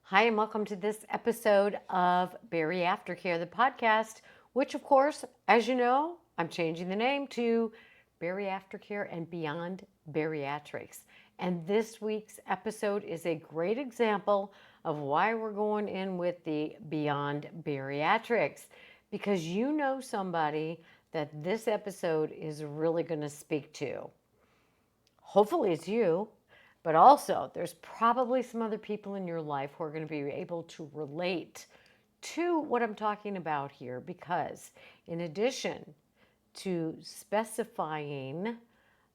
Hi, and welcome to this episode of BariAftercare, the podcast, which, of course, as you know, I'm changing the name to BariAftercare and Beyond Bariatrics. And this week's episode is a great example of why we're going in with the Beyond Bariatrics, because you know somebody that this episode is really going to speak to. Hopefully it's you, but also there's probably some other people in your life who are going to be able to relate to what I'm talking about here, because in addition to specifying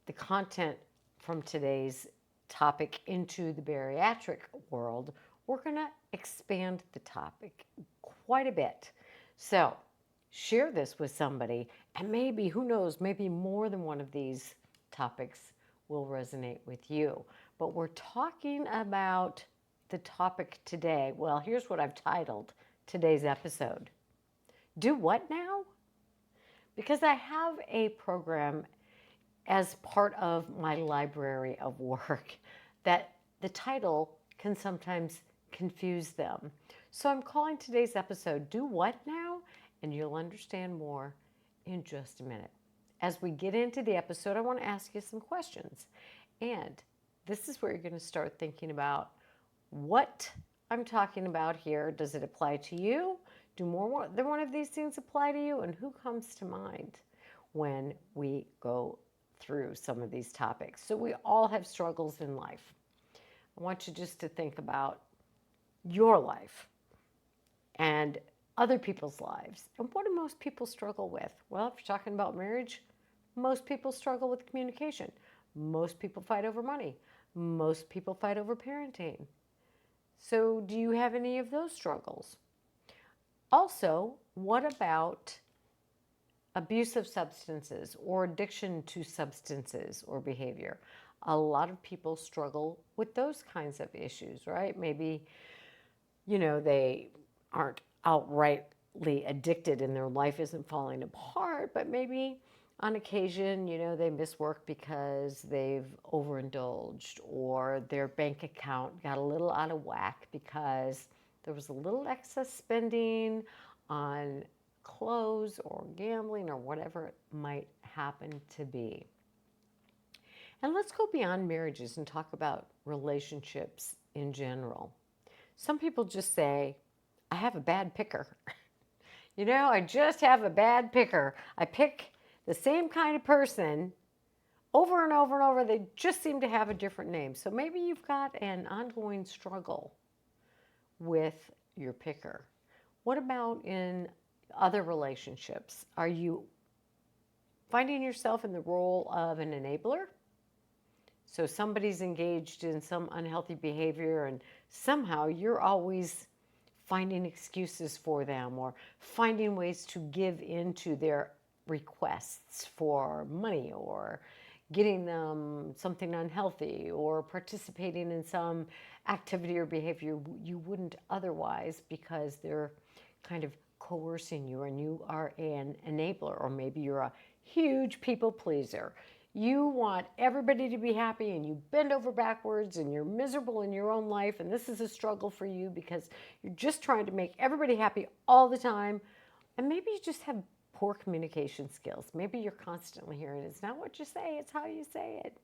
the content from today's topic into the bariatric world, we're going to expand the topic quite a bit. So share this with somebody, and maybe, who knows, maybe more than one of these topics will resonate with you. But we're talking about the topic today. Well, here's what I've titled today's episode: Do What Now? Because I have a program as part of my library of work that the title can sometimes confuse them. So I'm calling today's episode Do What Now? And you'll understand more in just a minute. As we get into the episode, I want to ask you some questions. And this is where you're going to start thinking about what I'm talking about here. Does it apply to you? Do more than one of these things apply to you? And who comes to mind when we go through some of these topics? So we all have struggles in life. I want you just to think about your life and other people's lives. And what do most people struggle with? Well, if you're talking about marriage, most people struggle with communication. Most people fight over money. Most people fight over parenting. So, do you have any of those struggles? Also, what about abuse of substances or addiction to substances or behavior? A lot of people struggle with those kinds of issues, right? Maybe, they aren't outrightly addicted and their life isn't falling apart, but maybe on occasion, they miss work because they've overindulged, or their bank account got a little out of whack because there was a little excess spending on clothes or gambling or whatever it might happen to be. And let's go beyond marriages and talk about relationships in general. Some people just say, I have a bad picker. I just have a bad picker. I pick the same kind of person over and over and over. They just seem to have a different name. So maybe you've got an ongoing struggle with your picker. What about in other relationships? Are you finding yourself in the role of an enabler? So somebody's engaged in some unhealthy behavior and somehow you're always finding excuses for them or finding ways to give into their requests for money, or getting them something unhealthy, or participating in some activity or behavior you wouldn't otherwise, because they're kind of coercing you and you are an enabler. Or maybe you're a huge people pleaser. You want everybody to be happy and you bend over backwards and you're miserable in your own life, and this is a struggle for you because you're just trying to make everybody happy all the time. And maybe you just have poor communication skills. Maybe you're constantly hearing, it's not what you say, it's how you say it.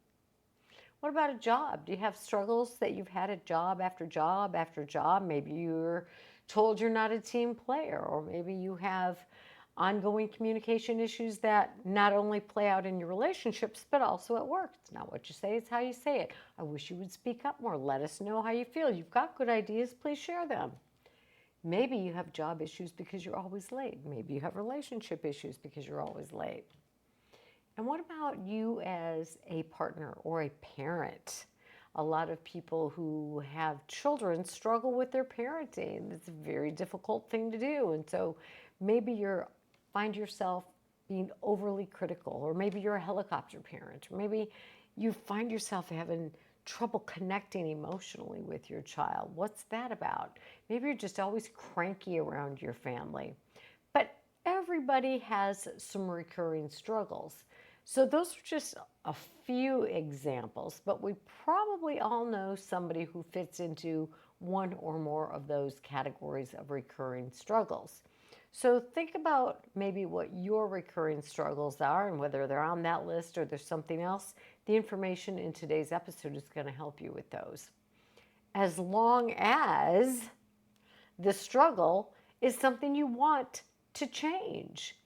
What about a job? Do you have struggles that you've had at job after job after job? Maybe you're told you're not a team player, or maybe you have ongoing communication issues that not only play out in your relationships, but also at work. It's not what you say, it's how you say it. I wish you would speak up more. Let us know how you feel. You've got good ideas, please share them. Maybe you have job issues because you're always late. Maybe you have relationship issues because you're always late. And what about you as a partner or a parent? A lot of people who have children struggle with their parenting. It's a very difficult thing to do. And so maybe you find yourself being overly critical, or maybe you're a helicopter parent, or maybe you find yourself having trouble connecting emotionally with your child. What's that about? Maybe you're just always cranky around your family. But everybody has some recurring struggles. So those are just a few examples, but we probably all know somebody who fits into one or more of those categories of recurring struggles. So think about maybe what your recurring struggles are and whether they're on that list or there's something else. The information in today's episode is going to help you with those. As long as the struggle is something you want to change.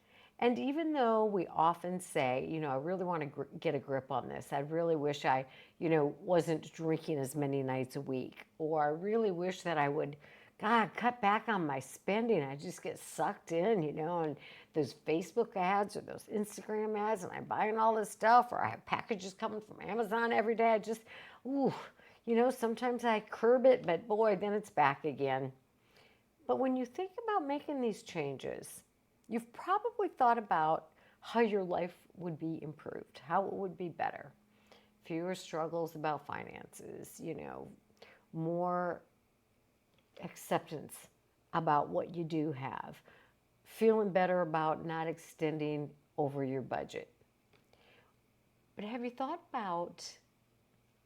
And even though we often say, I really want to get a grip on this. I really wish I, wasn't drinking as many nights a week. Or I really wish that I would, God, cut back on my spending. I just get sucked in, and those Facebook ads or those Instagram ads, and I'm buying all this stuff, or I have packages coming from Amazon every day. I just, ooh, sometimes I curb it, but boy, then it's back again. But when you think about making these changes, you've probably thought about how your life would be improved, how it would be better. Fewer struggles about finances, more acceptance about what you do have, feeling better about not extending over your budget. But have you thought about,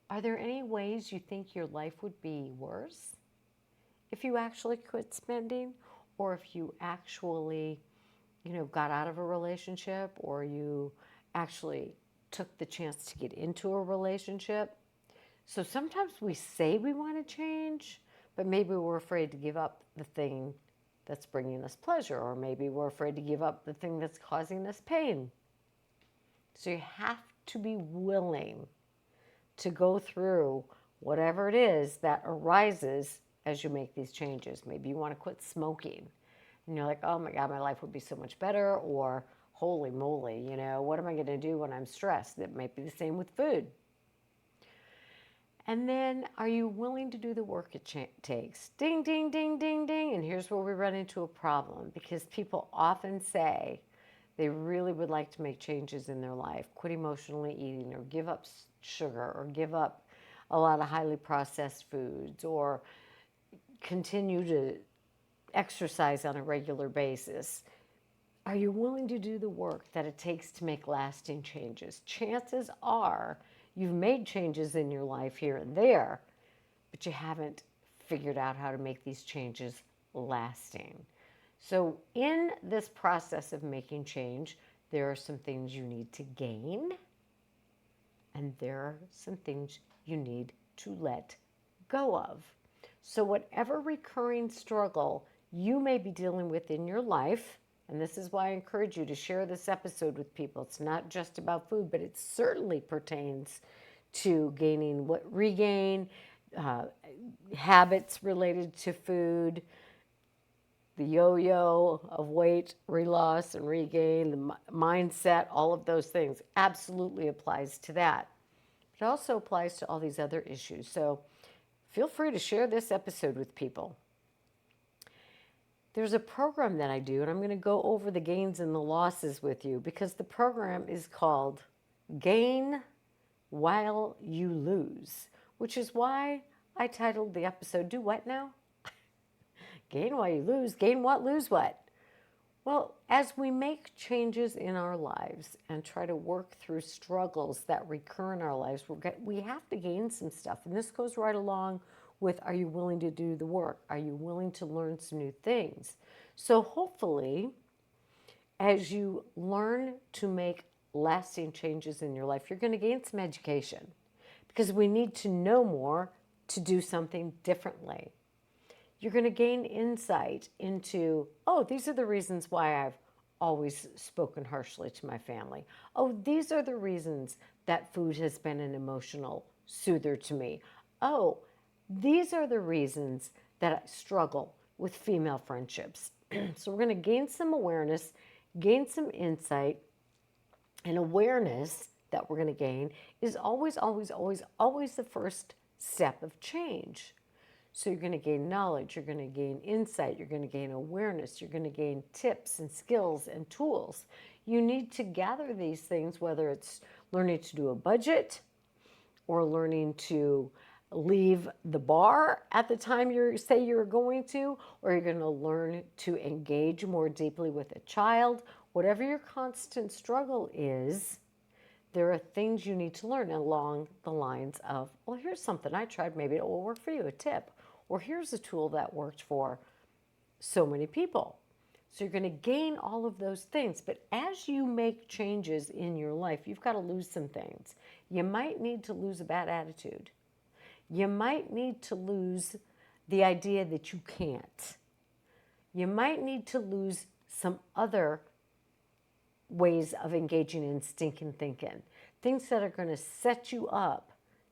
are there any ways you think your life would be worse if you actually quit spending, or if you actually, got out of a relationship, or you actually took the chance to get into a relationship? So sometimes we say we want to change, but maybe we're afraid to give up the thing that's bringing us pleasure, or maybe we're afraid to give up the thing that's causing us pain. So you have to be willing to go through whatever it is that arises as you make these changes. Maybe you want to quit smoking and you're like, oh my God, my life would be so much better. Or holy moly, what am I going to do when I'm stressed? That might be the same with food. And then, are you willing to do the work it takes? Ding, ding, ding, ding, ding. And here's where we run into a problem, because people often say they really would like to make changes in their life, quit emotionally eating, or give up sugar, or give up a lot of highly processed foods, or continue to exercise on a regular basis. Are you willing to do the work that it takes to make lasting changes? Chances are you've made changes in your life here and there, but you haven't figured out how to make these changes lasting. So in this process of making change, there are some things you need to gain, and there are some things you need to let go of. So whatever recurring struggle you may be dealing with in your life, and this is why I encourage you to share this episode with people. It's not just about food, but it certainly pertains to regain habits related to food, the yo-yo of weight reloss and regain, the mindset, all of those things absolutely applies to that. It also applies to all these other issues. So feel free to share this episode with people. There's a program that I do, and I'm going to go over the gains and the losses with you, because the program is called Gain While You Lose, which is why I titled the episode, Do What Now? Gain while you lose. Gain what? Lose what? Well, as we make changes in our lives and try to work through struggles that recur in our lives, we have to gain some stuff. And this goes right along with, are you willing to do the work? Are you willing to learn some new things? So hopefully, as you learn to make lasting changes in your life, you're going to gain some education, because we need to know more to do something differently. You're going to gain insight into, oh, these are the reasons why I've always spoken harshly to my family. Oh, these are the reasons that food has been an emotional soother to me. Oh, these are the reasons that I struggle with female friendships. So we're going to gain some awareness, gain some insight, and awareness that we're going to gain is always, always, always, always the first step of change. So you're going to gain knowledge, you're going to gain insight, you're going to gain awareness, you're going to gain tips and skills and tools. You need to gather these things, whether it's learning to do a budget or learning to leave the bar at the time you say you're going to, or you're going to learn to engage more deeply with a child. Whatever your constant struggle is, there are things you need to learn along the lines of, well, here's something I tried, maybe it will work for you, a tip. Or here's a tool that worked for so many people. So you're going to gain all of those things. But as you make changes in your life, you've got to lose some things. You might need to lose a bad attitude. You might need to lose the idea that you can't. You might need to lose some other ways of engaging in stinking thinking. Things that are going to set you up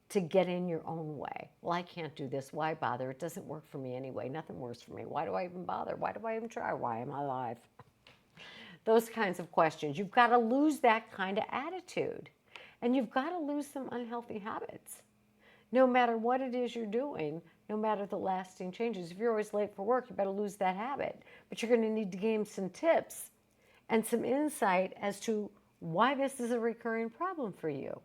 to get in your own way. Well, I can't do this. Why bother? It doesn't work for me anyway. Nothing works for me. Why do I even bother? Why do I even try? Why am I alive? Those kinds of questions. You've got to lose that kind of attitude. And you've got to lose some unhealthy habits. No matter what it is you're doing, no matter the lasting changes. If you're always late for work, you better lose that habit. But you're going to need to gain some tips and some insight as to why this is a recurring problem for you.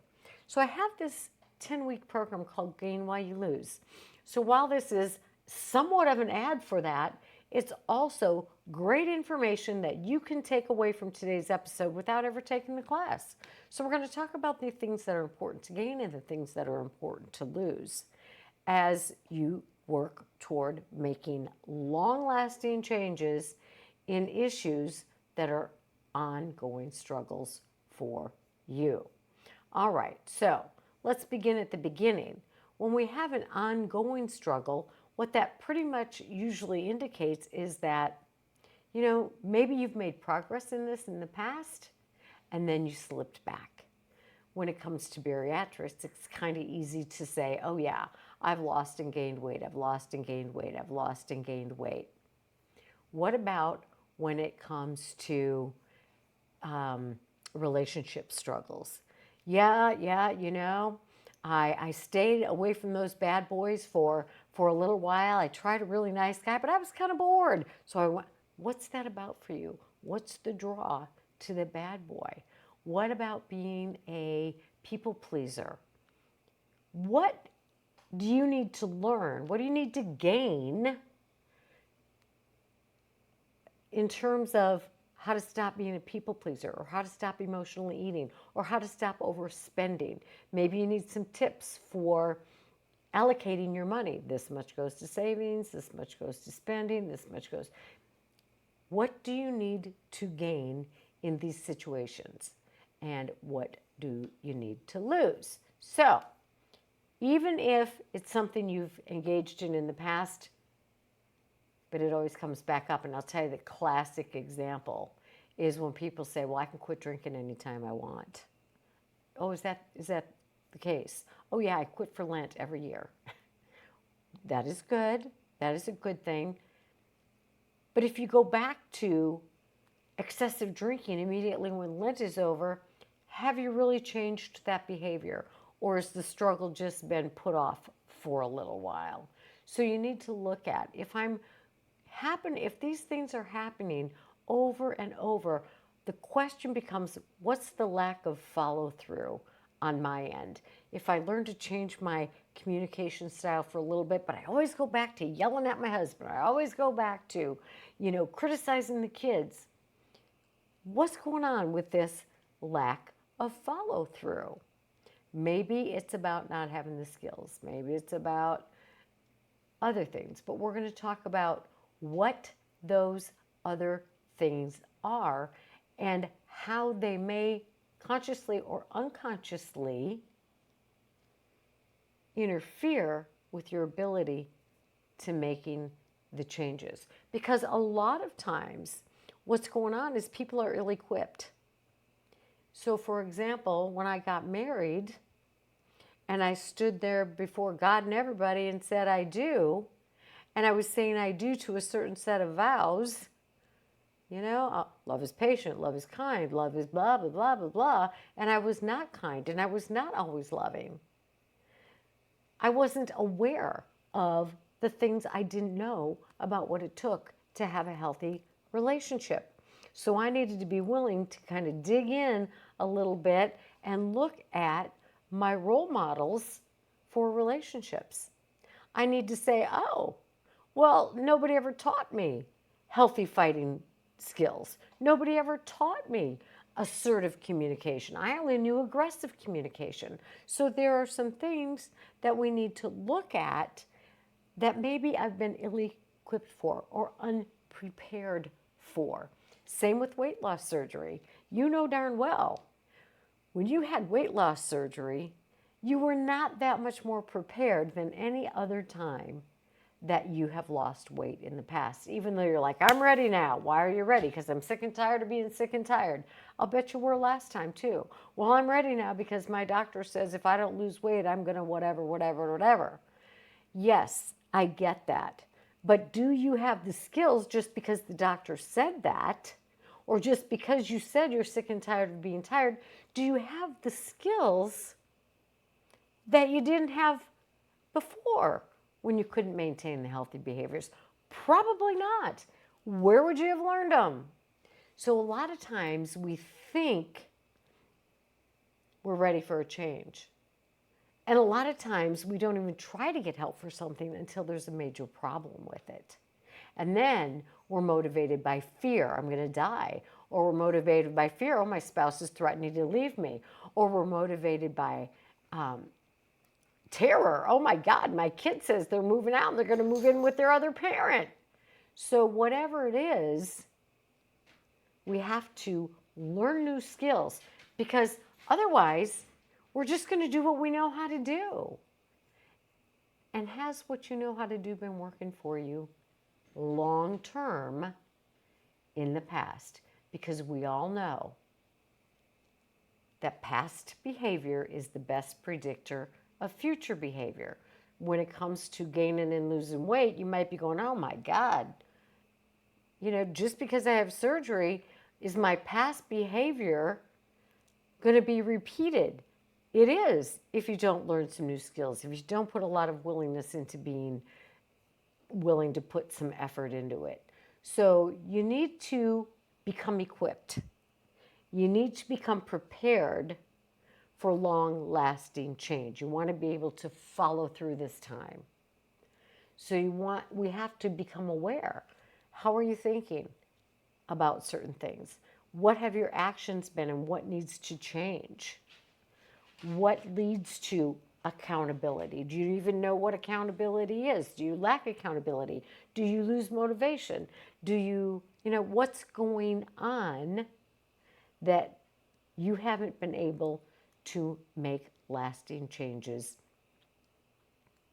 So I have this 10-week program called Gain While You Lose. So while this is somewhat of an ad for that, it's also great information that you can take away from today's episode without ever taking the class. So we're going to talk about the things that are important to gain and the things that are important to lose as you work toward making long-lasting changes in issues that are ongoing struggles for you. All right, so let's begin at the beginning. When we have an ongoing struggle, what that pretty much usually indicates is that, maybe you've made progress in this in the past, and then you slipped back. When it comes to bariatrics, it's kind of easy to say, oh yeah, I've lost and gained weight, I've lost and gained weight, I've lost and gained weight. What about when it comes to relationship struggles? Yeah, I stayed away from those bad boys for a little while. I tried a really nice guy, but I was kind of bored. So I went, what's that about for you? What's the draw to the bad boy? What about being a people pleaser? What do you need to learn? What do you need to gain in terms of how to stop being a people pleaser, or how to stop emotionally eating, or how to stop overspending? Maybe you need some tips for allocating your money. This much goes to savings, this much goes to spending, this much goes. What do you need to gain in these situations? And what do you need to lose? So, even if it's something you've engaged in the past, but it always comes back up. And I'll tell you the classic example is when people say, well, I can quit drinking anytime I want. Oh, is that the case? Oh yeah, I quit for Lent every year. That is good. That is a good thing. But if you go back to excessive drinking immediately when Lent is over, have you really changed that behavior? Or has the struggle just been put off for a little while? So you need to look at, if these things are happening over and over, the question becomes, what's the lack of follow through on my end? If I learn to change my communication style for a little bit, but I always go back to yelling at my husband, I always go back to, criticizing the kids, what's going on with this lack of follow through? Maybe it's about not having the skills. Maybe it's about other things. But we're going to talk about what those other things are and how they may consciously or unconsciously interfere with your ability to making the changes. Because a lot of times what's going on is people are ill-equipped. So for example, when I got married and I stood there before God and everybody and said, I do, and I was saying I do to a certain set of vows, love is patient, love is kind, love is blah, blah, blah, blah, blah, and I was not kind and I was not always loving. I wasn't aware of the things I didn't know about what it took to have a healthy relationship. So I needed to be willing to kind of dig in a little bit and look at my role models for relationships. I need to say, oh, well, nobody ever taught me healthy fighting skills. Nobody ever taught me assertive communication. I only knew aggressive communication. So there are some things that we need to look at that maybe I've been ill-equipped for or unprepared for. Same with weight loss surgery. You know darn well, when you had weight loss surgery, you were not that much more prepared than any other time that you have lost weight in the past. Even though you're like, I'm ready now. Why are you ready? Because I'm sick and tired of being sick and tired. I'll bet you were last time too. Well, I'm ready now because my doctor says if I don't lose weight, I'm going to whatever, whatever, whatever. Yes, I get that. But do you have the skills just because the doctor said that? Or just because you said you're sick and tired of being tired? Do you have the skills that you didn't have before when you couldn't maintain the healthy behaviors? Probably not. Where would you have learned them? So a lot of times we think we're ready for a change. And a lot of times we don't even try to get help for something until there's a major problem with it. And then we're motivated by fear, I'm going to die. Or we're motivated by fear, oh, my spouse is threatening to leave me. Or we're motivated by terror, oh my God, my kid says they're moving out and they're going to move in with their other parent. So whatever it is, we have to learn new skills, because otherwise we're just going to do what we know how to do. And has what you know how to do been working for you long term in the past? Because we all know that past behavior is the best predictor of future behavior. When it comes to gaining and losing weight, you might be going, oh my God, just because I have surgery, is my past behavior going to be repeated? It is, if you don't learn some new skills, if you don't put a lot of willingness into being willing to put some effort into it. So you need to become equipped. You need to become prepared for long-lasting change. You want to be able to follow through this time. So we have to become aware. How are you thinking about certain things? What have your actions been and what needs to change? What leads to accountability? Do you even know what accountability is? Do you lack accountability? Do you lose motivation? Do you, what's going on that you haven't been able to make lasting changes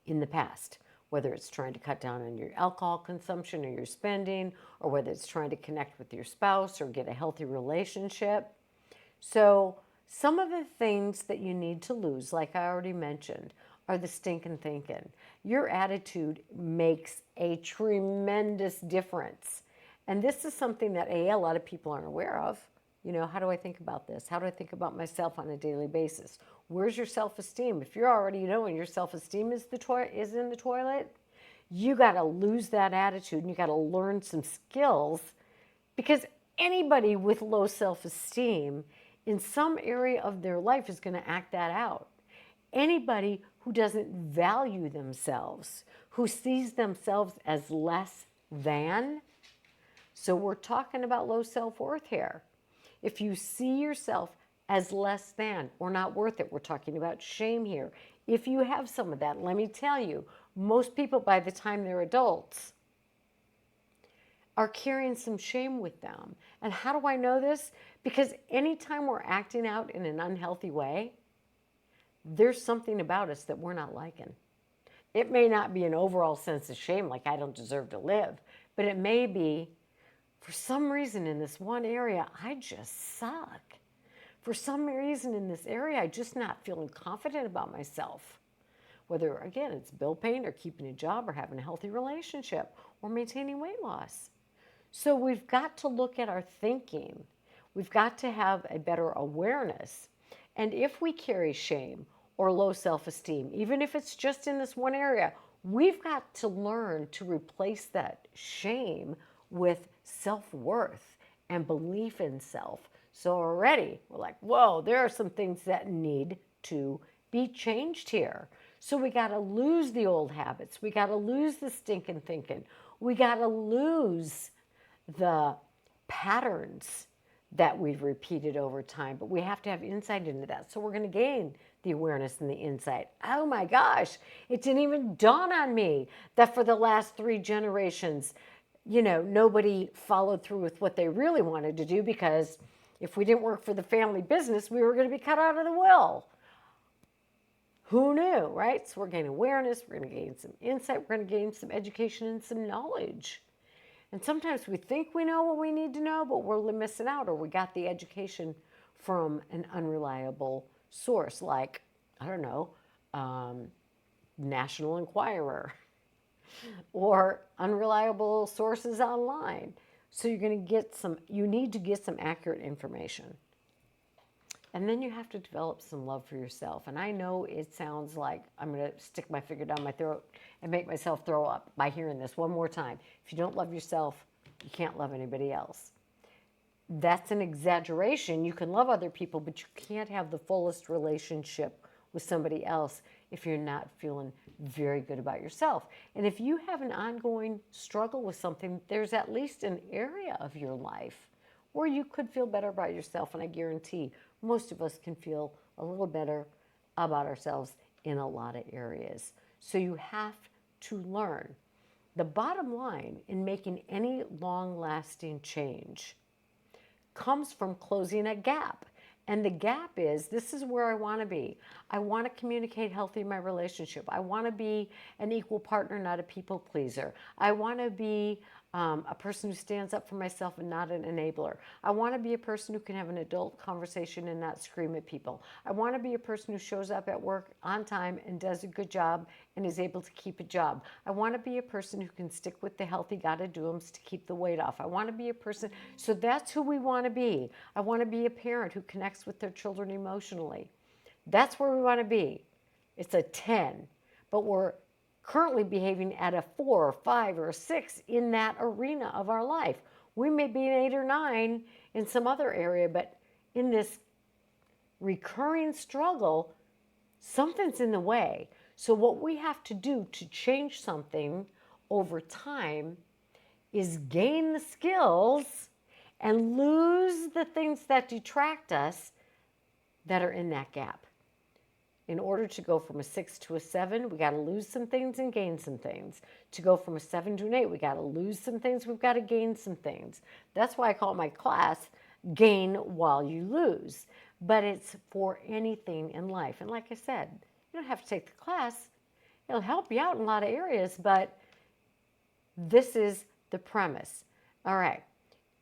in the past? Whether it's trying to cut down on your alcohol consumption or your spending, or whether it's trying to connect with your spouse or get a healthy relationship. So some of the things that you need to lose, like I already mentioned, are the stinking thinking. Your attitude makes a tremendous difference. And this is something that a lot of people aren't aware of. How do I think about this? How do I think about myself on a daily basis? Where's your self-esteem? If you're already knowing your self-esteem is in the toilet, you got to lose that attitude and you got to learn some skills, because anybody with low self-esteem in some area of their life is going to act that out. Anybody who doesn't value themselves, who sees themselves as less than, so we're talking about low self-worth here. If you see yourself as less than or not worth it, we're talking about shame here. If you have some of that, let me tell you, most people by the time they're adults are carrying some shame with them. And how do I know this? Because anytime we're acting out in an unhealthy way, there's something about us that we're not liking. It may not be an overall sense of shame, like I don't deserve to live, but it may be, for some reason in this one area, I just suck. For some reason in this area, I'm just not feeling confident about myself. Whether, again, it's bill paying or keeping a job or having a healthy relationship or maintaining weight loss. So we've got to look at our thinking. We've got to have a better awareness. And if we carry shame or low self-esteem, even if it's just in this one area, we've got to learn to replace that shame with self-worth and belief in self. So already we're like, whoa, there are some things that need to be changed here. So we got to lose the old habits. We got to lose the stinking thinking. We got to lose the patterns that we've repeated over time, but we have to have insight into that. So we're going to gain the awareness and the insight. Oh my gosh, it didn't even dawn on me that for the last 3 generations, nobody followed through with what they really wanted to do, because if we didn't work for the family business, we were going to be cut out of the will. Who knew, right? So we're gaining awareness, we're going to gain some insight, we're going to gain some education and some knowledge. And sometimes we think we know what we need to know, but we're missing out, or we got the education from an unreliable source, like, I don't know, National Enquirer or unreliable sources online. So you're going to get you need to get some accurate information. And then you have to develop some love for yourself. And I know it sounds like I'm going to stick my finger down my throat and make myself throw up by hearing this one more time. If you don't love yourself, you can't love anybody else. That's an exaggeration. You can love other people, but you can't have the fullest relationship with somebody else if you're not feeling very good about yourself. And if you have an ongoing struggle with something, there's at least an area of your life where you could feel better about yourself. And I guarantee most of us can feel a little better about ourselves in a lot of areas. So you have to learn. The bottom line in making any long-lasting change comes from closing a gap. And the gap is, this is where I want to be. I want to communicate healthy in my relationship. I want to be an equal partner, not a people pleaser. I want to be a person who stands up for myself and not an enabler. I want to be a person who can have an adult conversation and not scream at people. I want to be a person who shows up at work on time and does a good job and is able to keep a job. I want to be a person who can stick with the healthy gotta do's to keep the weight off. I want to be a person, so that's who we want to be. I want to be a parent who connects with their children emotionally. That's where we want to be. It's a 10, but we're currently behaving at a 4 or 5 or 6 in that arena of our life. We may be an 8 or 9 in some other area, but in this recurring struggle, something's in the way. So what we have to do to change something over time is gain the skills and lose the things that detract us that are in that gap. In order to go from a 6 to a 7, we got to lose some things and gain some things. To go from a 7 to an 8, we got to lose some things, we've got to gain some things. That's why I call my class Gain While You Lose. But it's for anything in life. And like I said, you don't have to take the class. It'll help you out in a lot of areas, but this is the premise. All right.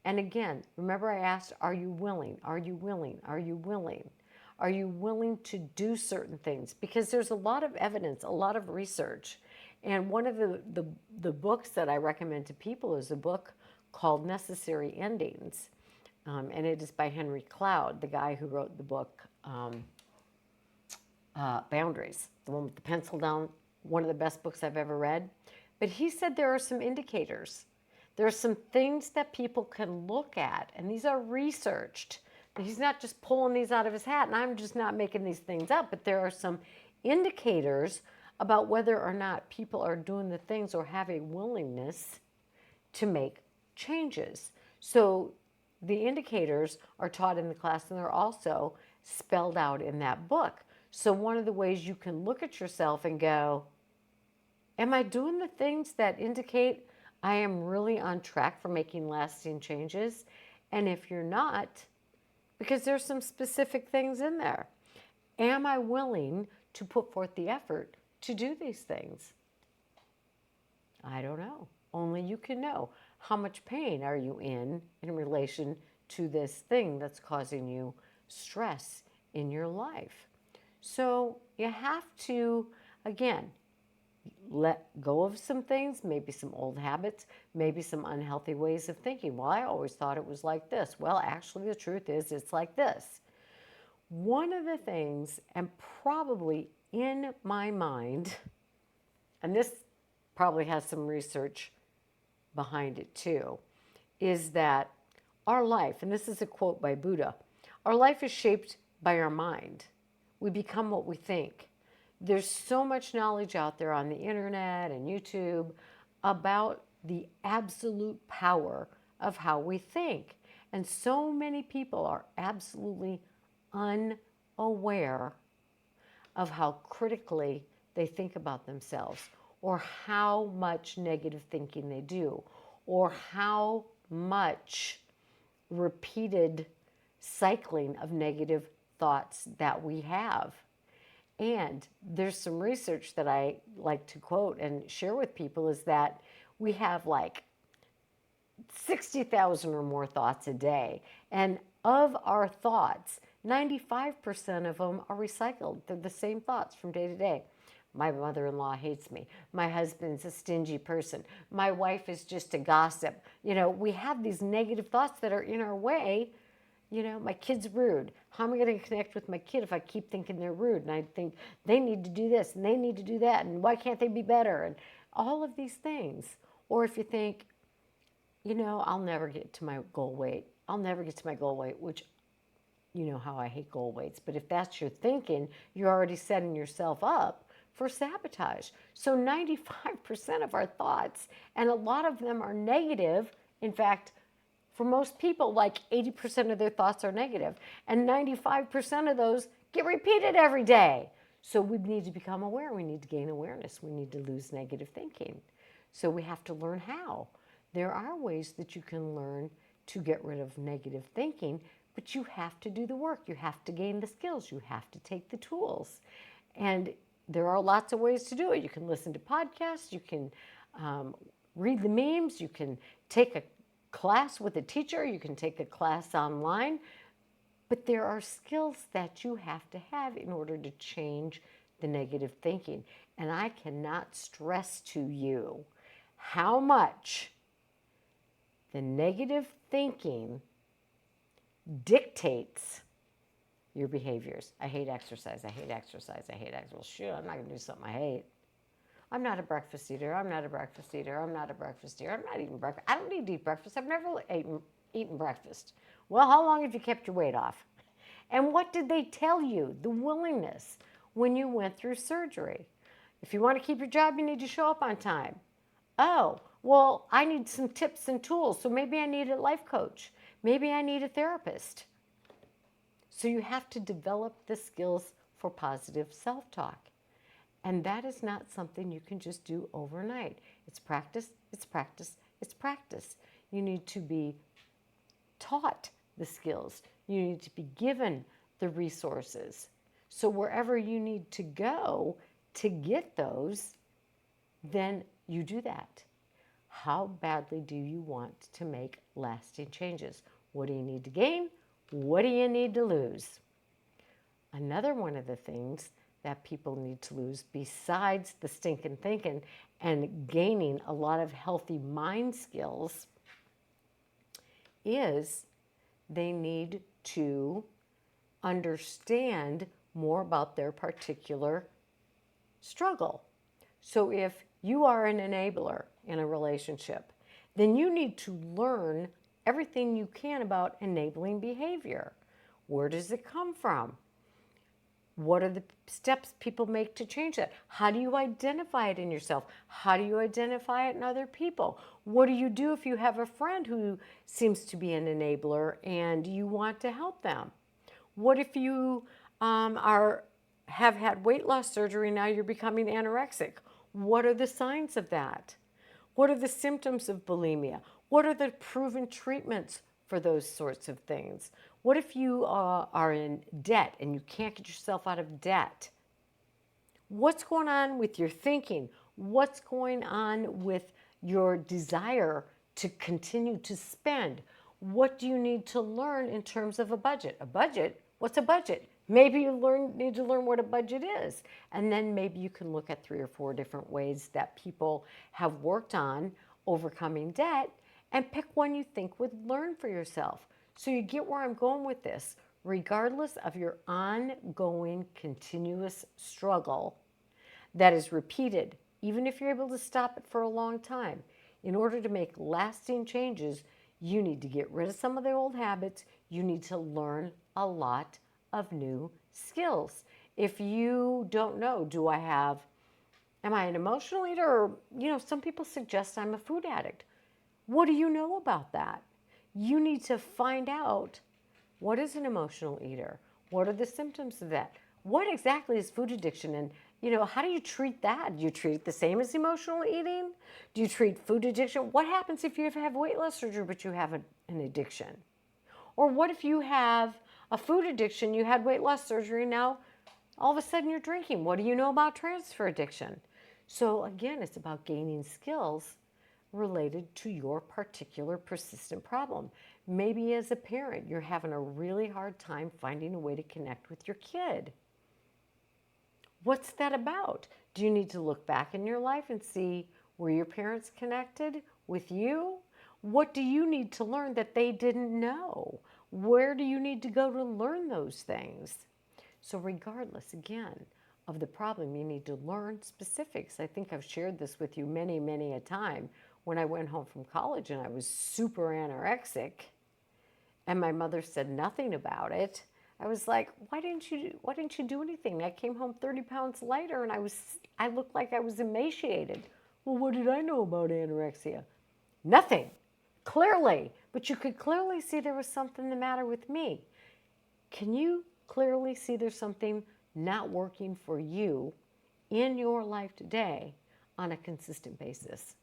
And again, remember I asked, are you willing? Are you willing? Are you willing? Are you willing to do certain things? Because there's a lot of evidence, a lot of research. And one of the books that I recommend to people is a book called Necessary Endings. And it is by Henry Cloud, the guy who wrote the book Boundaries, the one with the pencil down, one of the best books I've ever read. But he said there are some indicators. There are some things that people can look at, and these are researched. He's not just pulling these out of his hat, and I'm just not making these things up, but there are some indicators about whether or not people are doing the things or have a willingness to make changes. So the indicators are taught in the class, and they're also spelled out in that book. So one of the ways you can look at yourself and go, am I doing the things that indicate I am really on track for making lasting changes? And if you're not, because there's some specific things in there, am I willing to put forth the effort to do these things? I don't know. Only you can know. How much pain are you in relation to this thing that's causing you stress in your life? So you have to, again, let go of some things, maybe some old habits, maybe some unhealthy ways of thinking. Well, I always thought it was like this. Well, actually, the truth is it's like this. One of the things, and probably in my mind, and this probably has some research behind it too, is that our life, and this is a quote by Buddha, our life is shaped by our mind. We become what we think. There's so much knowledge out there on the internet and YouTube about the absolute power of how we think. And so many people are absolutely unaware of how critically they think about themselves, or how much negative thinking they do, or how much repeated cycling of negative thoughts that we have. And there's some research that I like to quote and share with people is that we have like 60,000 or more thoughts a day. And of our thoughts, 95% of them are recycled. They're the same thoughts from day to day. My mother-in-law hates me. My husband's a stingy person. My wife is just a gossip. We have these negative thoughts that are in our way. My kid's rude. How am I going to connect with my kid if I keep thinking they're rude? And I think they need to do this and they need to do that. And why can't they be better? And all of these things. Or if you think, I'll never get to my goal weight. I'll never get to my goal weight, which you know how I hate goal weights. But if that's your thinking, you're already setting yourself up for sabotage. So 95% of our thoughts, and a lot of them are negative. In fact, for most people, like 80% of their thoughts are negative, and 95% of those get repeated every day. So we need to become aware. We need to gain awareness. We need to lose negative thinking. So we have to learn how. There are ways that you can learn to get rid of negative thinking, but you have to do the work. You have to gain the skills. You have to take the tools. And there are lots of ways to do it. You can listen to podcasts. You can read the memes. You can take a class with a teacher. You can take a class online. But there are skills that you have to have in order to change the negative thinking. And I cannot stress to you how much the negative thinking dictates your behaviors. I hate exercise. I hate exercise. I hate exercise. Well, shoot, I'm not going to do something I hate. I'm not a breakfast eater. I'm not a breakfast eater. I'm not a breakfast eater. I'm not eating breakfast. I don't need to eat breakfast. I've never eaten breakfast. Well, how long have you kept your weight off? And what did they tell you? The willingness when you went through surgery. If you want to keep your job, you need to show up on time. Oh, well, I need some tips and tools. So maybe I need a life coach. Maybe I need a therapist. So you have to develop the skills for positive self-talk. And that is not something you can just do overnight. It's practice, it's practice, it's practice. You need to be taught the skills. You need to be given the resources. So wherever you need to go to get those, then you do that. How badly do you want to make lasting changes? What do you need to gain? What do you need to lose? Another one of the things that people need to lose, besides the stinking thinking and gaining a lot of healthy mind skills, is they need to understand more about their particular struggle. So if you are an enabler in a relationship, then you need to learn everything you can about enabling behavior. Where does it come from? What are the steps people make to change that? How do you identify it in yourself? How do you identify it in other people? What do you do if you have a friend who seems to be an enabler and you want to help them? What if you have had weight loss surgery, now you're becoming anorexic? What are the signs of that? What are the symptoms of bulimia? What are the proven treatments for those sorts of things? What if you are in debt and you can't get yourself out of debt? What's going on with your thinking? What's going on with your desire to continue to spend? What do you need to learn in terms of a budget? A budget? What's a budget? Maybe you need to learn what a budget is. And then maybe you can look at 3 or 4 different ways that people have worked on overcoming debt and pick one you think would learn for yourself. So you get where I'm going with this. Regardless of your ongoing, continuous struggle that is repeated, even if you're able to stop it for a long time, in order to make lasting changes, you need to get rid of some of the old habits. You need to learn a lot of new skills. If you don't know, am I an emotional eater? Or, some people suggest I'm a food addict. What do you know about that? you need to find out, what is an emotional eater? What are the symptoms of that? What exactly is food addiction? And, how do you treat that? Do you treat it the same as emotional eating? Do you treat food addiction? What happens if you have weight loss surgery but you have an addiction? Or what if you have a food addiction, you had weight loss surgery, now all of a sudden you're drinking? What do you know about transfer addiction? So again, it's about gaining skills related to your particular persistent problem. Maybe as a parent, you're having a really hard time finding a way to connect with your kid. What's that about? Do you need to look back in your life and see where your parents connected with you? What do you need to learn that they didn't know? Where do you need to go to learn those things? So regardless, again, of the problem, you need to learn specifics. I think I've shared this with you many, many a time. When I went home from college and I was super anorexic and my mother said nothing about it, I was like, why didn't you do anything? I came home 30 pounds lighter and I looked like I was emaciated. Well, what did I know about anorexia? Nothing, clearly. But you could clearly see there was something the matter with me. Can you clearly see there's something not working for you in your life today on a consistent basis,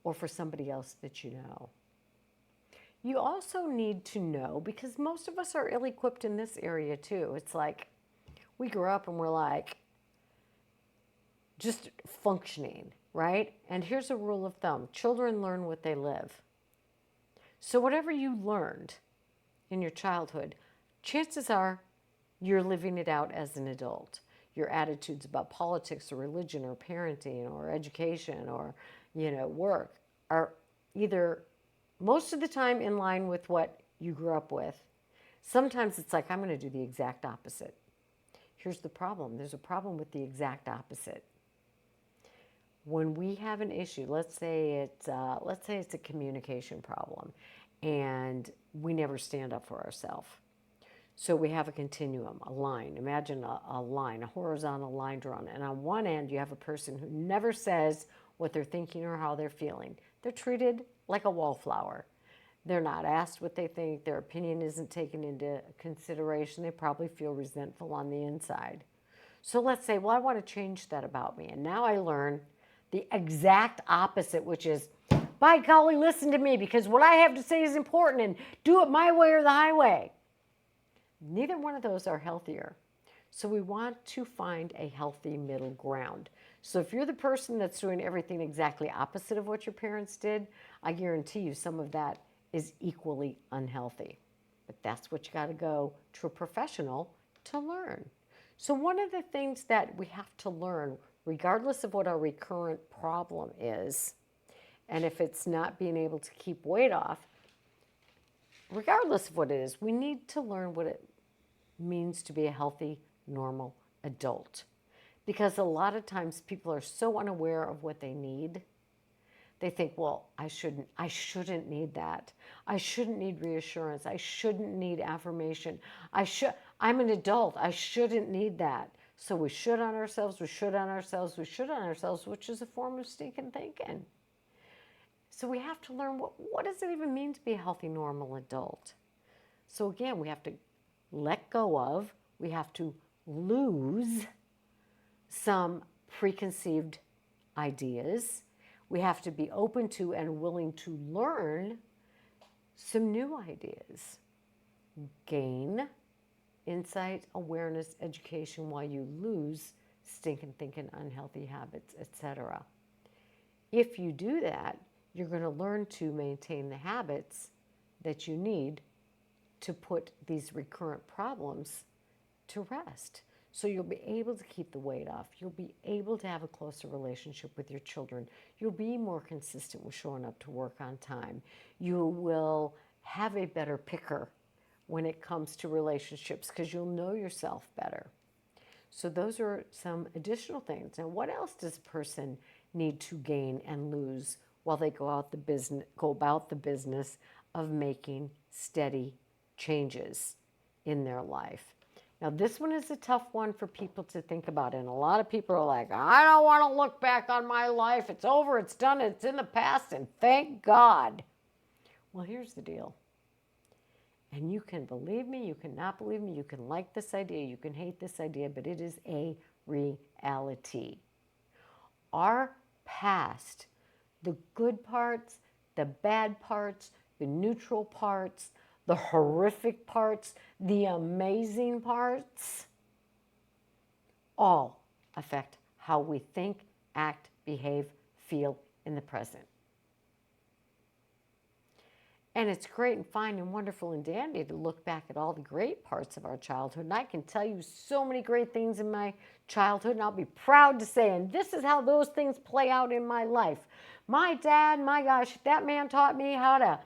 or for somebody else that you know? You also need to know, because most of us are ill-equipped in this area too. It's like we grew up and we're like just functioning, right? And here's a rule of thumb: children learn what they live. So whatever you learned in your childhood, chances are you're living it out as an adult. Your attitudes about politics or religion or parenting or education or, work are either most of the time in line with what you grew up with. Sometimes it's like, I'm going to do the exact opposite. Here's the problem. There's a problem with the exact opposite. When we have an issue, let's say it's a communication problem, and we never stand up for ourselves. So we have a continuum, a line. Imagine a line, a horizontal line drawn. And on one end, you have a person who never says what they're thinking or how they're feeling. They're treated like a wallflower. They're not asked what they think. Their opinion isn't taken into consideration. They probably feel resentful on the inside. So let's say, well, I want to change that about me. And now I learn the exact opposite, which is, by golly, listen to me, because what I have to say is important, and do it my way or the highway. Neither one of those are healthier. So we want to find a healthy middle ground. So if you're the person that's doing everything exactly opposite of what your parents did, I guarantee you some of that is equally unhealthy. But that's what you got to go to a professional to learn. So one of the things that we have to learn, regardless of what our recurrent problem is, and if it's not being able to keep weight off, regardless of what it is, we need to learn what it means to be a healthy, normal adult. Because a lot of times people are so unaware of what they need. They think, well, I shouldn't need that. I shouldn't need reassurance. I shouldn't need affirmation. I'm an adult. I shouldn't need that. So we should on ourselves, we should on ourselves, we should on ourselves, which is a form of stinking thinking. So we have to learn, what does it even mean to be a healthy, normal adult? So again, we have to let go of, we have to lose some preconceived ideas. We have to be open to and willing to learn some new ideas. Gain insight, awareness, education while you lose stinking thinking, unhealthy habits, etc. If you do that, you're going to learn to maintain the habits that you need to put these recurrent problems to rest. So you'll be able to keep the weight off. You'll be able to have a closer relationship with your children. You'll be more consistent with showing up to work on time. You will have a better picker when it comes to relationships because you'll know yourself better. So those are some additional things. Now, what else does a person need to gain and lose while they go about the business of making steady changes in their life? Now, this one is a tough one for people to think about, and a lot of people are like, I don't want to look back on my life. It's over, it's done, it's in the past, and thank God. Well, here's the deal. And you can believe me, you cannot believe me, you can like this idea, you can hate this idea, but it is a reality. Our past, the good parts, the bad parts, the neutral parts, the horrific parts, the amazing parts, all affect how we think, act, behave, feel in the present. And it's great and fine and wonderful and dandy to look back at all the great parts of our childhood. And I can tell you so many great things in my childhood, and I'll be proud to say, and this is how those things play out in my life. My dad, my gosh, that man taught me how to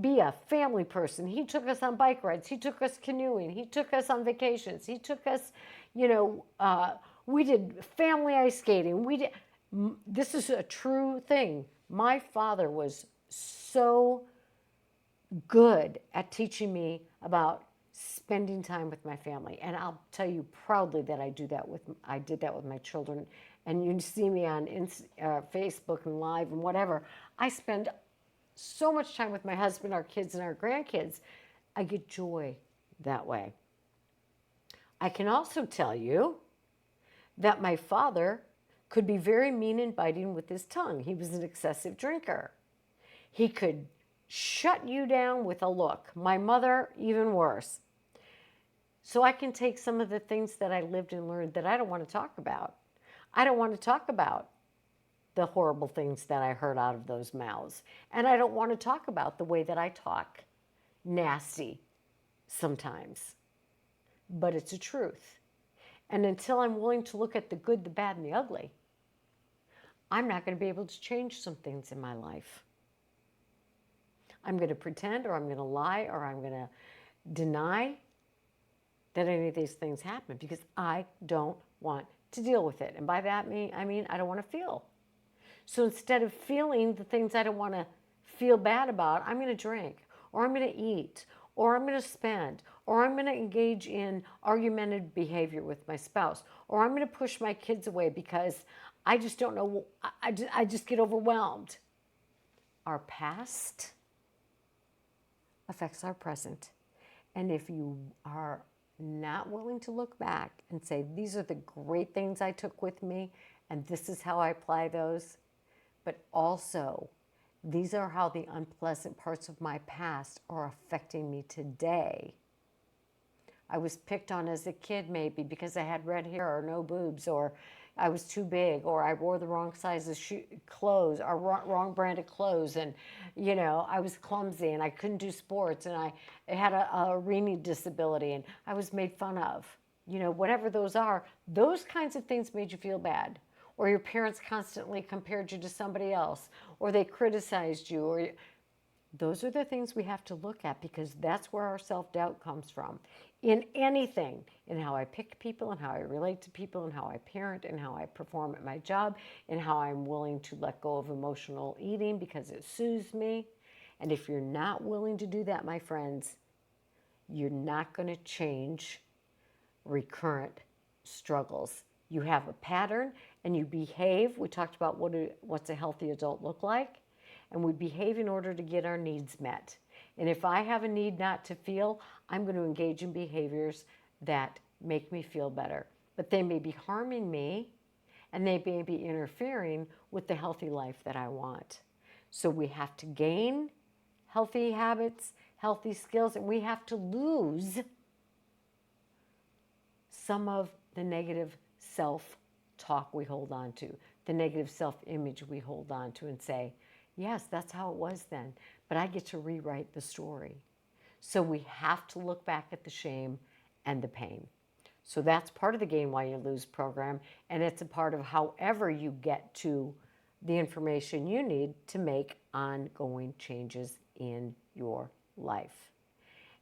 be a family person. He took us on bike rides. He took us canoeing. He took us on vacations. He took us, we did family ice skating. This is a true thing. My father was so good at teaching me about spending time with my family, and I'll tell you proudly that I did that with my children. And you see me on Facebook and live and whatever. I spend so much time with my husband, our kids, and our grandkids. I get joy that way. I can also tell you that my father could be very mean and biting with his tongue. He was an excessive drinker. He could shut you down with a look. My mother, even worse. So I can take some of the things that I lived and learned that I don't want to talk about. I don't want to talk about the horrible things that I heard out of those mouths. And I don't want to talk about the way that I talk nasty sometimes. But it's a truth. And until I'm willing to look at the good, the bad, and the ugly, I'm not going to be able to change some things in my life. I'm going to pretend, or I'm going to lie, or I'm going to deny that any of these things happen because I don't want to deal with it. And by that I mean I don't want to feel. So instead of feeling the things I don't want to feel bad about, I'm going to drink, or I'm going to eat, or I'm going to spend, or I'm going to engage in argumentative behavior with my spouse, or I'm going to push my kids away because I just don't know, I just get overwhelmed. Our past affects our present. And if you are not willing to look back and say, these are the great things I took with me, and this is how I apply those, but also, these are how the unpleasant parts of my past are affecting me today. I was picked on as a kid maybe because I had red hair or no boobs, or I was too big, or I wore the wrong size of clothes, or wrong brand of clothes, and I was clumsy and I couldn't do sports, and I had a reading disability, and I was made fun of. Whatever those are, those kinds of things made you feel bad. Or your parents constantly compared you to somebody else, or they criticized you, or those are the things we have to look at, because that's where our self-doubt comes from. In anything, in how I pick people, and how I relate to people, and how I parent, and how I perform at my job, and how I'm willing to let go of emotional eating because it soothes me. And if you're not willing to do that, my friends, you're not going to change recurrent struggles. You have a pattern and you behave. We talked about what's a healthy adult look like, and we behave in order to get our needs met. And if I have a need not to feel, I'm going to engage in behaviors that make me feel better. But they may be harming me, and they may be interfering with the healthy life that I want. So we have to gain healthy habits, healthy skills, and we have to lose some of the negative self-talk we hold on to, the negative self-image we hold on to, and say, yes, that's how it was then, but I get to rewrite the story. So we have to look back at the shame and the pain. So that's part of the Gain While You Lose program, and it's a part of however you get to the information you need to make ongoing changes in your life.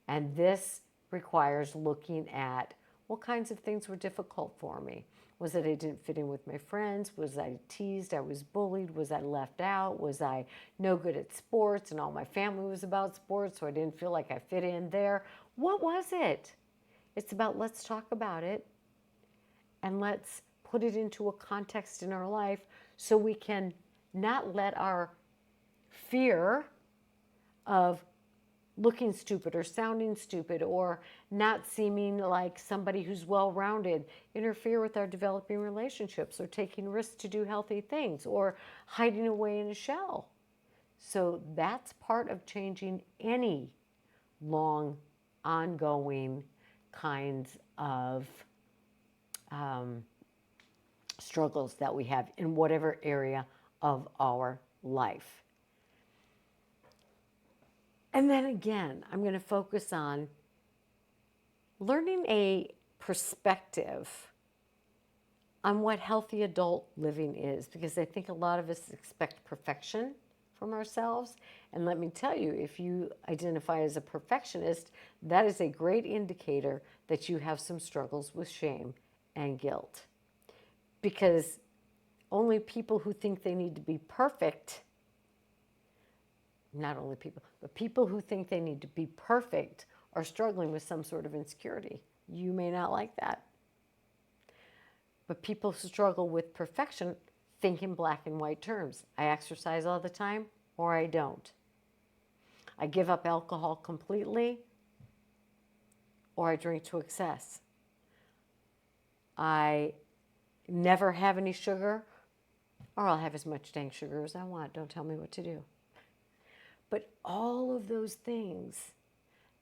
And this requires looking at what kinds of things were difficult for me. Was it I didn't fit in with my friends? Was I teased? I was bullied? Was I left out? Was I no good at sports and all my family was about sports, so I didn't feel like I fit in there? What was it? It's about, let's talk about it and let's put it into a context in our life so we can not let our fear of looking stupid or sounding stupid or not seeming like somebody who's well-rounded interfere with our developing relationships or taking risks to do healthy things or hiding away in a shell. So that's part of changing any long, ongoing kinds of struggles that we have in whatever area of our life. And then again, I'm going to focus on learning a perspective on what healthy adult living is, because I think a lot of us expect perfection from ourselves. And let me tell you, if you identify as a perfectionist, that is a great indicator that you have some struggles with shame and guilt. Because only people who think they need to be perfect, not only people, but people who think they need to be perfect are struggling with some sort of insecurity. You may not like that. But people who struggle with perfection think in black and white terms. I exercise all the time, or I don't. I give up alcohol completely, or I drink to excess. I never have any sugar, or I'll have as much dang sugar as I want. Don't tell me what to do. But all of those things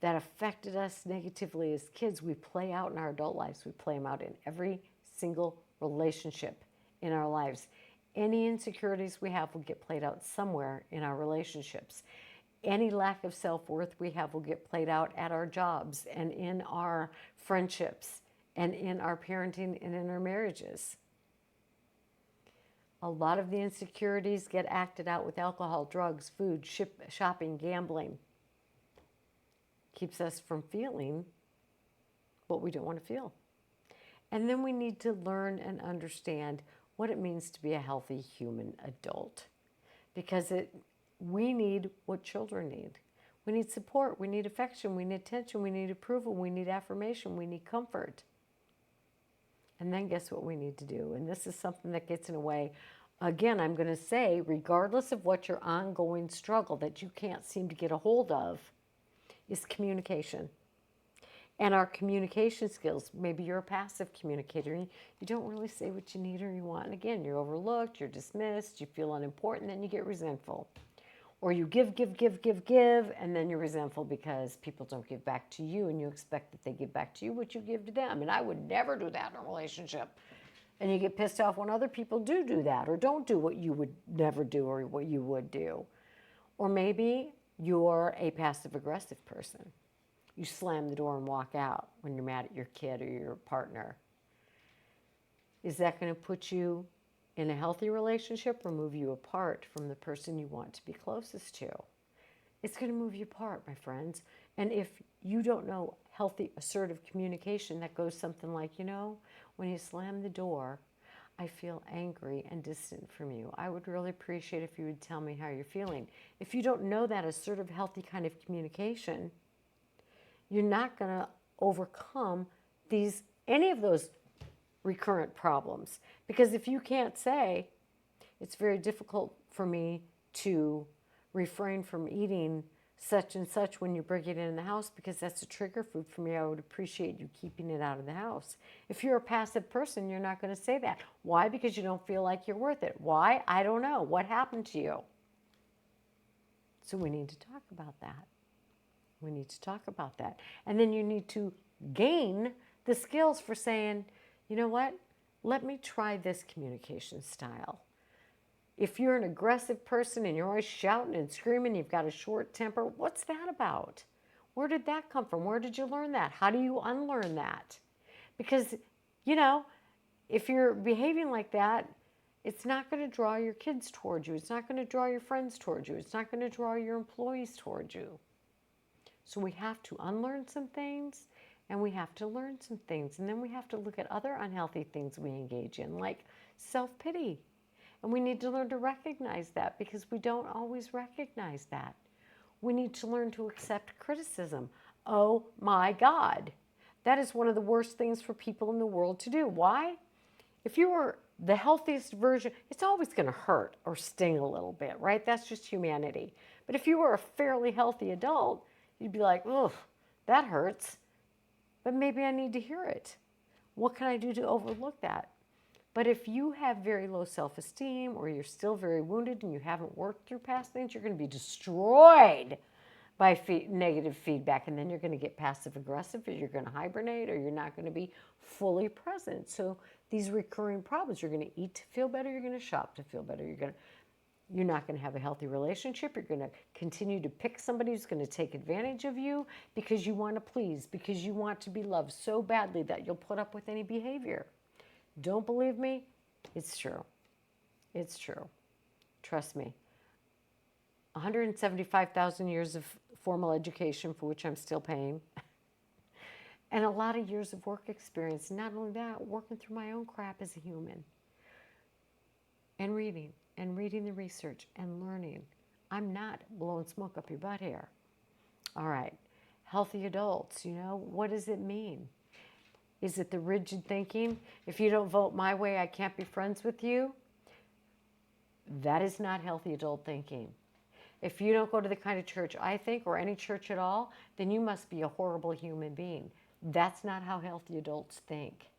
that affected us negatively as kids, we play out in our adult lives. We play them out in every single relationship in our lives. Any insecurities we have will get played out somewhere in our relationships. Any lack of self-worth we have will get played out at our jobs and in our friendships and in our parenting and in our marriages. A lot of the insecurities get acted out with alcohol, drugs, food, shopping, gambling. Keeps us from feeling what we don't want to feel. And then we need to learn and understand what it means to be a healthy human adult. Because we need what children need. We need support, we need affection, we need attention, we need approval, we need affirmation, we need comfort. And then guess what we need to do? And this is something that gets in the way. Again, I'm going to say, regardless of what your ongoing struggle that you can't seem to get a hold of, is communication. And our communication skills, maybe you're a passive communicator, you don't really say what you need or you want. And again, you're overlooked, you're dismissed, you feel unimportant, then you get resentful. Or you give, and then you're resentful because people don't give back to you and you expect that they give back to you what you give to them. And I would never do that in a relationship. And you get pissed off when other people do that or don't do what you would never do or what you would do. Or maybe you're a passive-aggressive person. You slam the door and walk out when you're mad at your kid or your partner. Is that going to put you in a healthy relationship or move you apart from the person you want to be closest to? It's going to move you apart, my friends. And if you don't know healthy, assertive communication, that goes something like, when you slam the door, I feel angry and distant from you. I would really appreciate if you would tell me how you're feeling. If you don't know that assertive, healthy kind of communication, you're not going to overcome any of those recurrent problems. Because if you can't say, it's very difficult for me to refrain from eating such and such when you bring it in the house because that's a trigger food for me, I would appreciate you keeping it out of the house. If you're a passive person, you're not going to say that. Why? Because you don't feel like you're worth it. Why? I don't know. What happened to you? So we need to talk about that. We need to talk about that. And then you need to gain the skills for saying, you know what? Let me try this communication style. If you're an aggressive person and you're always shouting and screaming, you've got a short temper, what's that about? Where did that come from? Where did you learn that? How do you unlearn that? Because, if you're behaving like that, it's not going to draw your kids towards you. It's not going to draw your friends towards you. It's not going to draw your employees towards you. So we have to unlearn some things and we have to learn some things. And then we have to look at other unhealthy things we engage in, like self-pity. And we need to learn to recognize that because we don't always recognize that. We need to learn to accept criticism. Oh my God. That is one of the worst things for people in the world to do. Why? If you were the healthiest version, it's always going to hurt or sting a little bit, right? That's just humanity. But if you were a fairly healthy adult, you'd be like, "Ugh, that hurts," but maybe I need to hear it. What can I do to overlook that? But if you have very low self-esteem, or you're still very wounded and you haven't worked through past things, you're going to be destroyed by negative feedback. And then you're going to get passive aggressive, or you're going to hibernate, or you're not going to be fully present. So these recurring problems, you're going to eat to feel better, you're going to shop to feel better, you're not going to have a healthy relationship. You're going to continue to pick somebody who's going to take advantage of you because you want to please, because you want to be loved so badly that you'll put up with any behavior. Don't believe me? It's true. It's true. Trust me. 175,000 years of formal education, for which I'm still paying, and a lot of years of work experience. Not only that, working through my own crap as a human, and reading the research and learning. I'm not blowing smoke up your butt here. All right. Healthy adults, what does it mean? Is it the rigid thinking? If you don't vote my way, I can't be friends with you? That is not healthy adult thinking. If you don't go to the kind of church I think, or any church at all, then you must be a horrible human being. That's not how healthy adults think.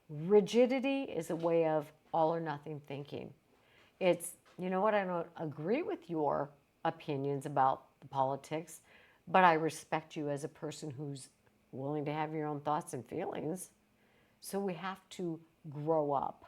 Rigidity is a way of all or nothing thinking. It's, I don't agree with your opinions about the politics, but I respect you as a person who's willing to have your own thoughts and feelings. So we have to grow up.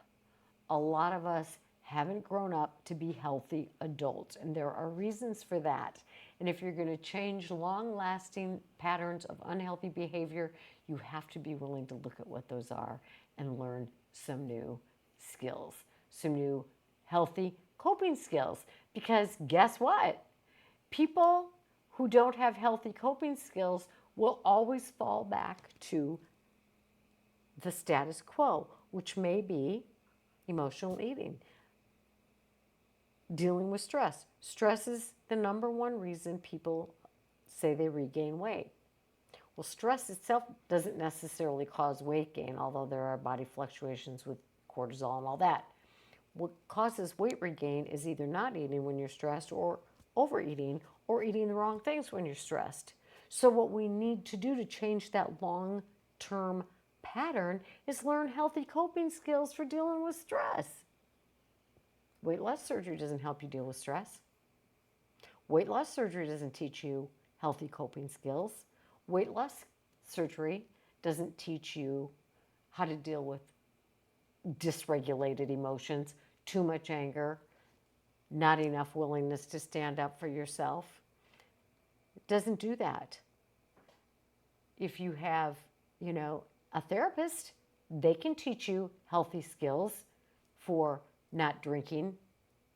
A lot of us haven't grown up to be healthy adults, and there are reasons for that. And if you're going to change long-lasting patterns of unhealthy behavior, you have to be willing to look at what those are and learn some new skills, some new healthy coping skills. Because guess what? People who don't have healthy coping skills will always fall back to the status quo, which may be emotional eating, dealing with stress. Stress is the number one reason people say they regain weight. Well, stress itself doesn't necessarily cause weight gain, although there are body fluctuations with cortisol and all that. What causes weight regain is either not eating when you're stressed, or overeating, or eating the wrong things when you're stressed. So what we need to do to change that long-term pattern is learn healthy coping skills for dealing with stress. Weight loss surgery doesn't help you deal with stress. Weight loss surgery doesn't teach you healthy coping skills. Weight loss surgery doesn't teach you how to deal with dysregulated emotions, too much anger, not enough willingness to stand up for yourself. It doesn't do that. If you have, a therapist, they can teach you healthy skills for not drinking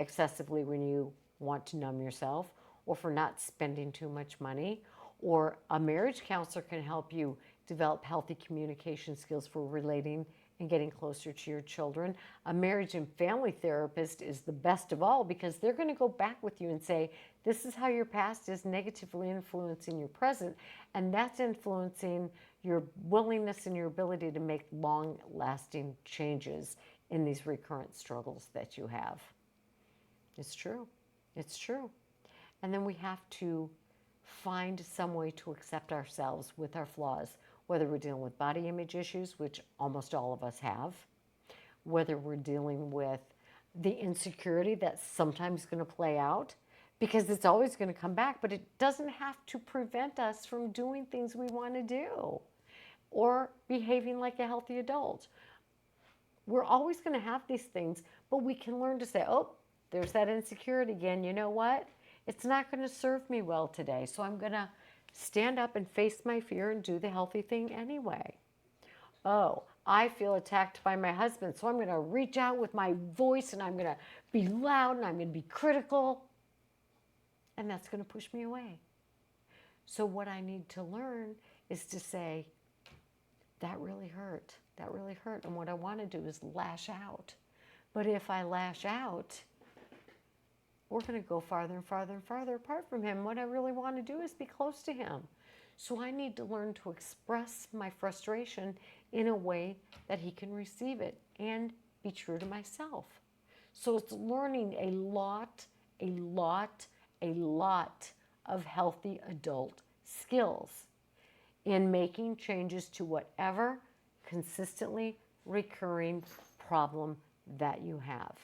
excessively when you want to numb yourself, or for not spending too much money. Or a marriage counselor can help you develop healthy communication skills for relating and getting closer to your children. A marriage and family therapist is the best of all, because they're going to go back with you and say, this is how your past is negatively influencing your present, and that's influencing your willingness and your ability to make long-lasting changes in these recurrent struggles that you have. It's true. It's true. And then we have to find some way to accept ourselves with our flaws, whether we're dealing with body image issues, which almost all of us have, whether we're dealing with the insecurity that's sometimes going to play out, because it's always going to come back, but it doesn't have to prevent us from doing things we want to do or behaving like a healthy adult. We're always going to have these things, but we can learn to say, oh, there's that insecurity again. You know what? It's not going to serve me well today, so I'm going to stand up and face my fear and do the healthy thing anyway. Oh, I feel attacked by my husband, so I'm going to reach out with my voice, and I'm going to be loud, and I'm going to be critical, and that's going to push me away. So what I need to learn is to say, that really hurt. That really hurt. And what I want to do is lash out. But if I lash out, we're going to go farther and farther and farther apart from him. What I really want to do is be close to him. So I need to learn to express my frustration in a way that he can receive it and be true to myself. So it's learning a lot of healthy adult skills in making changes to whatever consistently recurring problem that you have.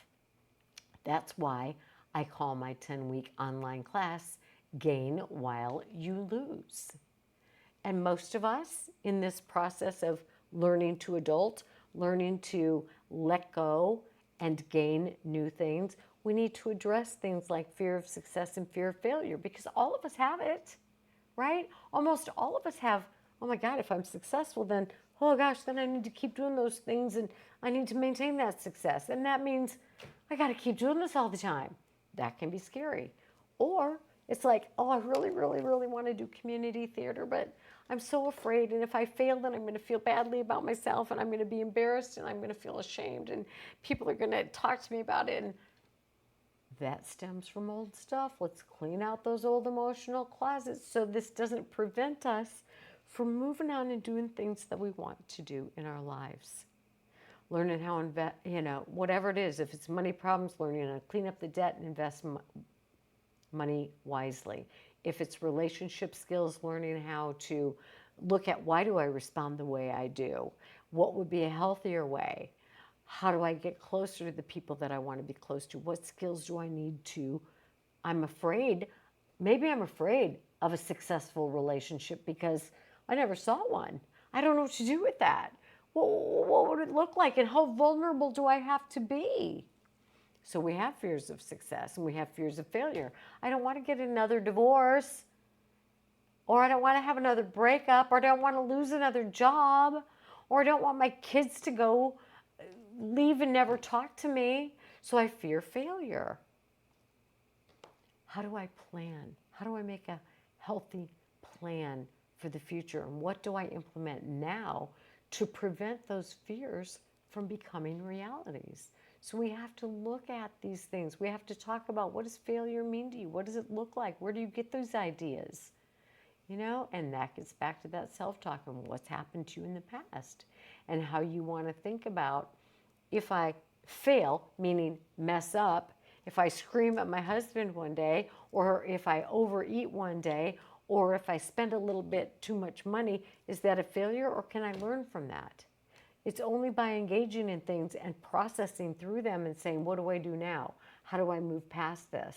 That's why I call my 10-week online class Gain While You Lose. And most of us in this process of learning to adult, learning to let go and gain new things, we need to address things like fear of success and fear of failure, because all of us have it, right? Almost all of us have, oh my God, if I'm successful, then, oh gosh, then I need to keep doing those things and I need to maintain that success. And that means I got to keep doing this all the time. That can be scary. Or it's like, oh, I really, really, really want to do community theater, but I'm so afraid. And if I fail, then I'm going to feel badly about myself and I'm going to be embarrassed and I'm going to feel ashamed and people are going to talk to me about it. And that stems from old stuff. Let's clean out those old emotional closets so this doesn't prevent us from moving on and doing things that we want to do in our lives. Learning how to invest, whatever it is, if it's money problems, learning how to clean up the debt and invest money wisely. If it's relationship skills, learning how to look at why do I respond the way I do? What would be a healthier way? How do I get closer to the people that I want to be close to? What skills do I need to? Maybe I'm afraid of a successful relationship because I never saw one. I don't know what to do with that. What would it look like and how vulnerable do I have to be? So we have fears of success and we have fears of failure. I don't want to get another divorce, or I don't want to have another breakup, or I don't want to lose another job, or I don't want my kids to go leave and never talk to me. So I fear failure. How do I plan? How do I make a healthy plan for the future? And what do I implement now to prevent those fears from becoming realities? So we have to look at these things. We have to talk about, what does failure mean to you? What does it look like? Where do you get those ideas? And that gets back to that self-talk and what's happened to you in the past and how you want to think about, if I fail, meaning mess up, if I scream at my husband one day, or if I overeat one day, or if I spend a little bit too much money, is that a failure, or can I learn from that? It's only by engaging in things and processing through them and saying, what do I do now? How do I move past this?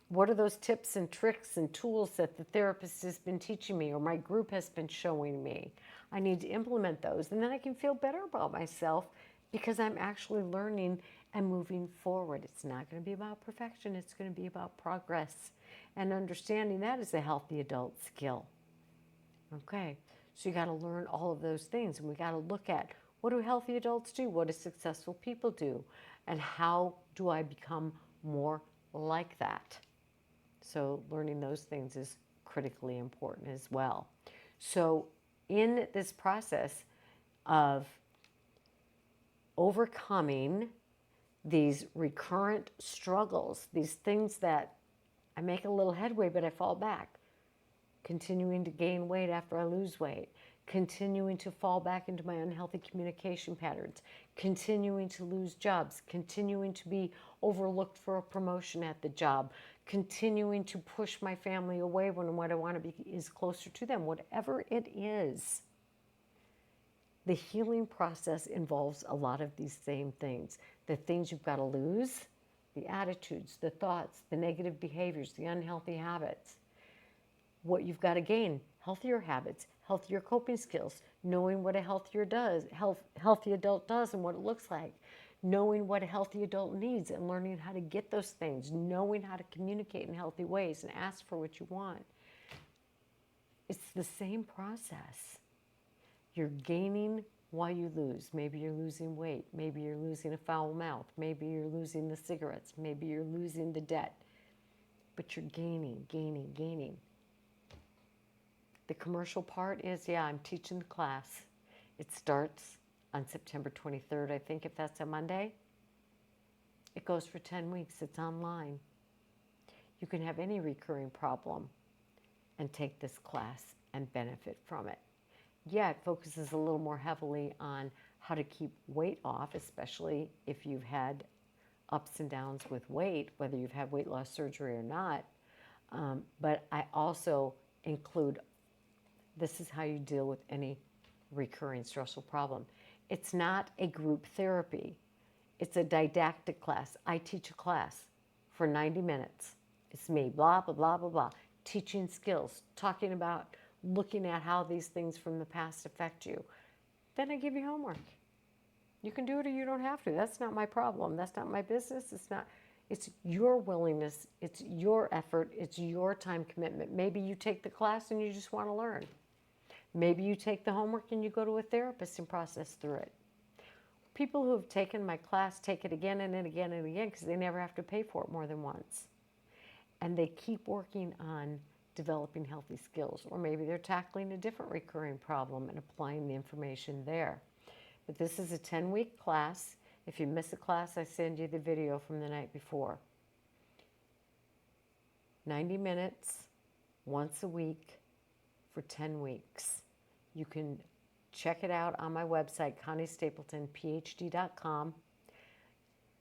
What are those tips and tricks and tools that the therapist has been teaching me or my group has been showing me? I need to implement those, and then I can feel better about myself because I'm actually learning and moving forward. It's not going to be about perfection. It's going to be about progress, and understanding that is a healthy adult skill. Okay, so you got to learn all of those things, and we got to look at, what do healthy adults do? What do successful people do? And how do I become more like that? So learning those things is critically important as well. So in this process of overcoming these recurrent struggles, these things that I make a little headway but I fall back, continuing to gain weight after I lose weight, continuing to fall back into my unhealthy communication patterns, continuing to lose jobs, continuing to be overlooked for a promotion at the job, continuing to push my family away when what I want to be is closer to them, whatever it is. The healing process involves a lot of these same things. The things you've got to lose, the attitudes, the thoughts, the negative behaviors, the unhealthy habits. What you've got to gain, healthier habits, healthier coping skills, knowing what a healthy adult does and what it looks like, knowing what a healthy adult needs and learning how to get those things, knowing how to communicate in healthy ways and ask for what you want. It's the same process. You're gaining while you lose. Maybe you're losing weight. Maybe you're losing a foul mouth. Maybe you're losing the cigarettes. Maybe you're losing the debt. But you're gaining, gaining, gaining. The commercial part is, I'm teaching the class. It starts on September 23rd, I think, if that's a Monday. It goes for 10 weeks. It's online. You can have any recurring problem and take this class and benefit from it. It focuses a little more heavily on how to keep weight off, especially if you've had ups and downs with weight, whether you've had weight loss surgery or not. But I also include This is how you deal with any recurring stressful problem. It's not a group therapy. It's a didactic class. I teach a class for 90 minutes. It's me, blah, blah, blah, blah, blah, teaching skills, talking about looking at how these things from the past affect you. Then I give you homework. You can do it or you don't have to. That's not my problem. That's not my business. It's your willingness. It's your effort. It's your time commitment. Maybe you take the class and you just want to learn. Maybe you take the homework and you go to a therapist and process through it. People who have taken my class take it again and again and again because they never have to pay for it more than once. And they keep working on developing healthy skills. Or maybe they're tackling a different recurring problem and applying the information there. But this is a 10-week class. If you miss a class, I send you the video from the night before. 90 minutes, once a week, for 10 weeks. You can check it out on my website, ConnieStapletonPhD.com.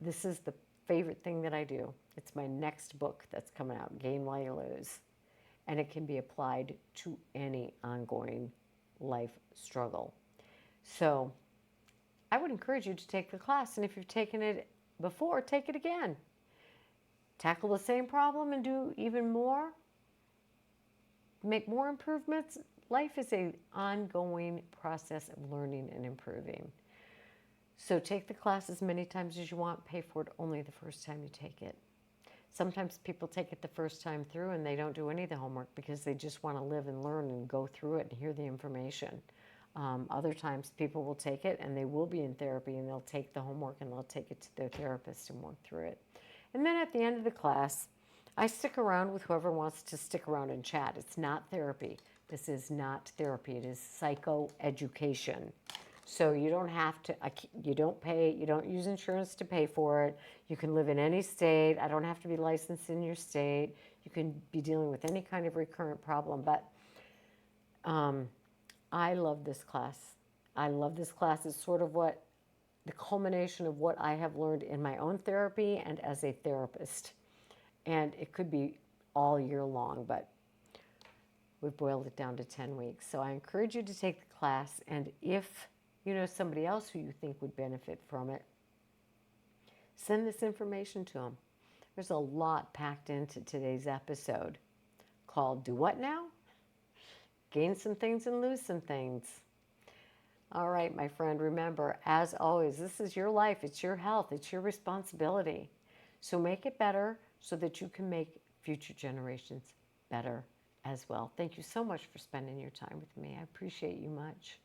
This is the favorite thing that I do. It's my next book that's coming out, Gain While You Lose. And it can be applied to any ongoing life struggle. So I would encourage you to take the class. And if you've taken it before, take it again. Tackle the same problem and do even more. Make more improvements. Life is an ongoing process of learning and improving. So take the class as many times as you want. Pay for it only the first time you take it. Sometimes people take it the first time through and they don't do any of the homework because they just want to live and learn and go through it and hear the information. Other times people will take it and they will be in therapy and they'll take the homework and they'll take it to their therapist and work through it. And then at the end of the class, I stick around with whoever wants to stick around and chat. It's not therapy. This is not therapy. It is psychoeducation. So you don't have to, you don't pay, you don't use insurance to pay for it. You can live in any state. I don't have to be licensed in your state. You can be dealing with any kind of recurrent problem. But I love this class. I love this class. It's sort of what the culmination of what I have learned in my own therapy and as a therapist. And it could be all year long, but we've boiled it down to 10 weeks. So I encourage you to take the class. And if you know somebody else who you think would benefit from it, send this information to them. There's a lot packed into today's episode called Do What Now? Gain some things and lose some things. All right, my friend, remember, as always, this is your life. It's your health. It's your responsibility. So make it better so that you can make future generations better as well. Thank you so much for spending your time with me. I appreciate you much.